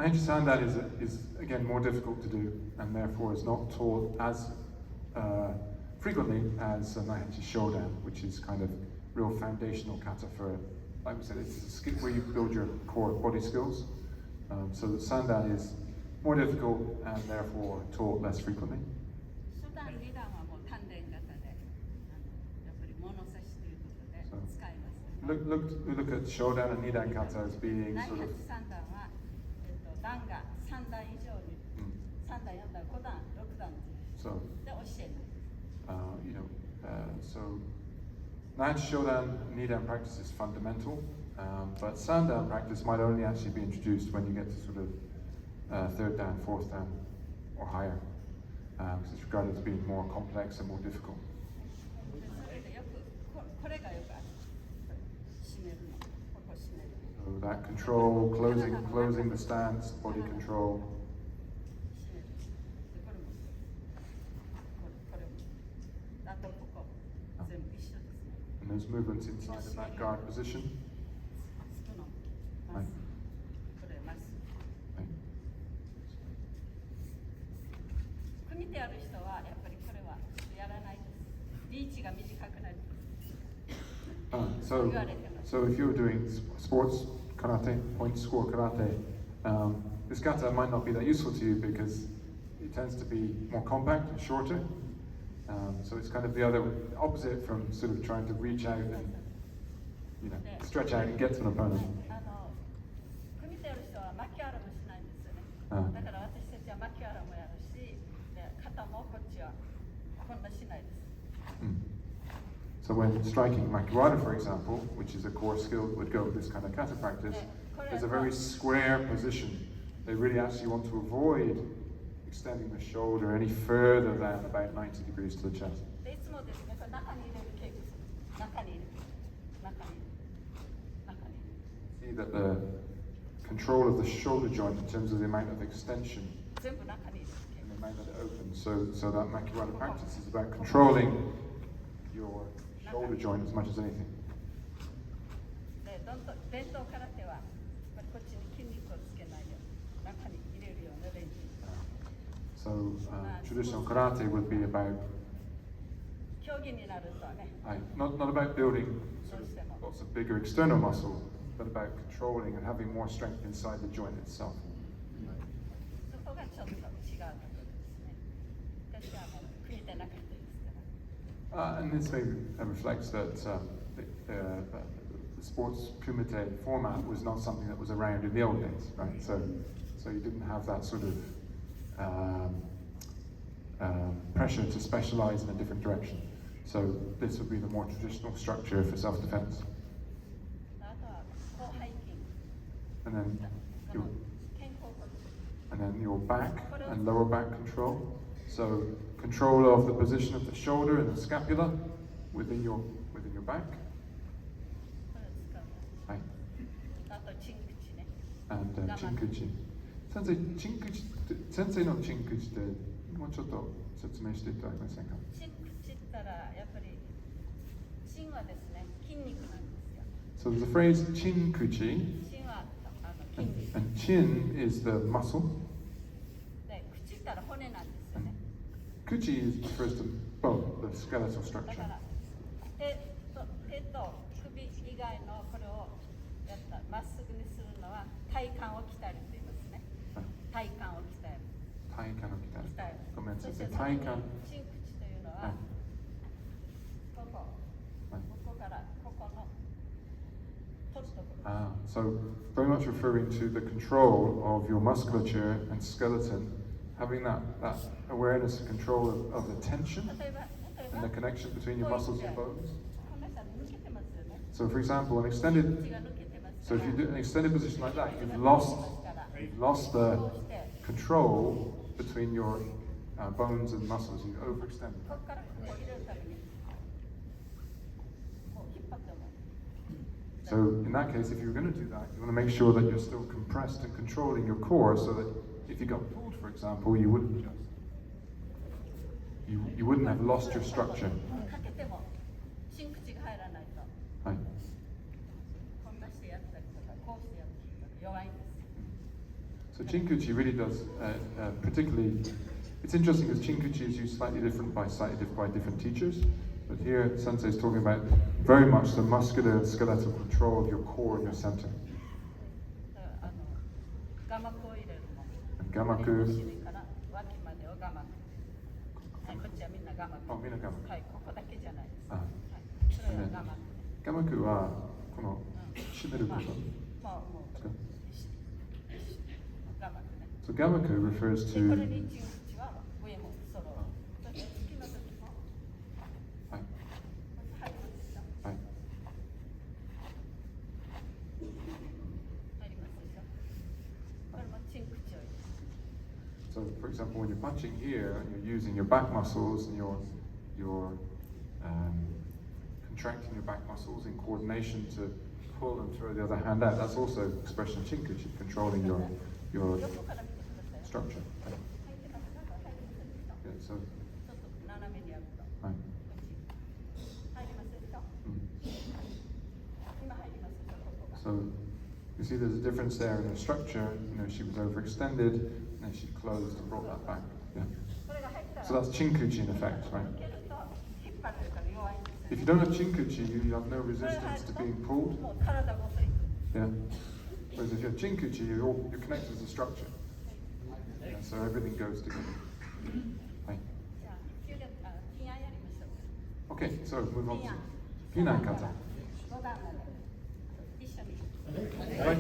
Naihanchi Sandan is again more difficult to do and therefore is not taught as frequently as Naihanchi Shodan, which is kind of real foundational kata for, like we said, it's a skill where you build your core body skills. So the Sandan is more difficult and therefore taught less frequently. Look at Shodan and Nidan kata as being sort of. So, so Naihanchi Shodan Nidan practice is fundamental, but Sandan practice might only actually be introduced when you get to sort of third dan, fourth dan, or higher, because it's regarded as being more complex and more difficult. So that control, closing the stance, body control. And those movements inside of that guard position. Right. So if you're doing sports karate, point score karate, this kata might not be that useful to you because it tends to be more compact and shorter. So it's kind of the opposite from sort of trying to reach out and stretch out and get to an opponent. So when striking makiwara, for example, which is a core skill that would go with this kind of kata practice, there's a very square position. They really actually want to avoid extending the shoulder any further than about 90 degrees to the chest. See that the control of the shoulder joint in terms of the amount of extension and the amount that it opens. So that makiwara practice is about controlling your shoulder joint as much as anything. So traditional karate would be about not about building sort of lots of bigger external muscle, but about controlling and having more strength inside the joint itself. And this maybe reflects that the sports kumite format was not something that was around in the old days, right? So you didn't have that sort of pressure to specialize in a different direction. So this would be the more traditional structure for self-defense. And then your back and lower back control. So control of the position of the shoulder and the scapula within your back. And Chinkuchi. Sensei no Chinkuchi ってもうちょっと説明していただけませんか? チンクチったらやっぱりチンはですね筋肉なんですよ。 So there's a phrase Chinkuchi. チンは筋肉。 And chin is the muscle. で口ったら骨なんですよね。 Kuchi refers to bone, the skeletal structure. だから手と首以外のこれをやったまっすぐにするのは体幹を鍛えると言いますね。体幹を鍛える。体幹を鍛える。ごめんなさい。そして体幹。チンクチというのは、ここからここの取るところ。So very much referring to the control of your musculature and skeleton, having that awareness and control of the tension and the connection between your muscles and bones. So for example, so if you do an extended position like that, you've lost the control between your bones and muscles. You've overextended. So in that case, if you're going to do that, you want to make sure that you're still compressed and controlling your core, so that if you got pulled, for example, you wouldn't have lost your structure. Right. So So Chinkuchi really does, particularly, it's interesting because Chinkuchi is used slightly different by different teachers. But here, Sensei is talking about very much the muscular and skeletal control of your core and your center. And gamaku. Oh, mina gamaku. And then gamaku wa kono shimeru koto. So gamaku refers to. So, for example, when you're punching here and you're using your back muscles and you're contracting your back muscles in coordination to pull and throw the other hand out, that's also expression Chinkuchi, controlling your structure. Right? Yeah, so. Right. So you see there's a difference there in the structure. You know, she was overextended, and then she closed and brought that back. Yeah. So that's Chinkuchi in effect, right? If you don't have Chinkuchi, you have no resistance to being pulled. Yeah. Whereas if you have Chinkuchi, you're connected to the structure. Yeah, so everything goes together. Right. Okay, so move on to Pinan Kata. Right.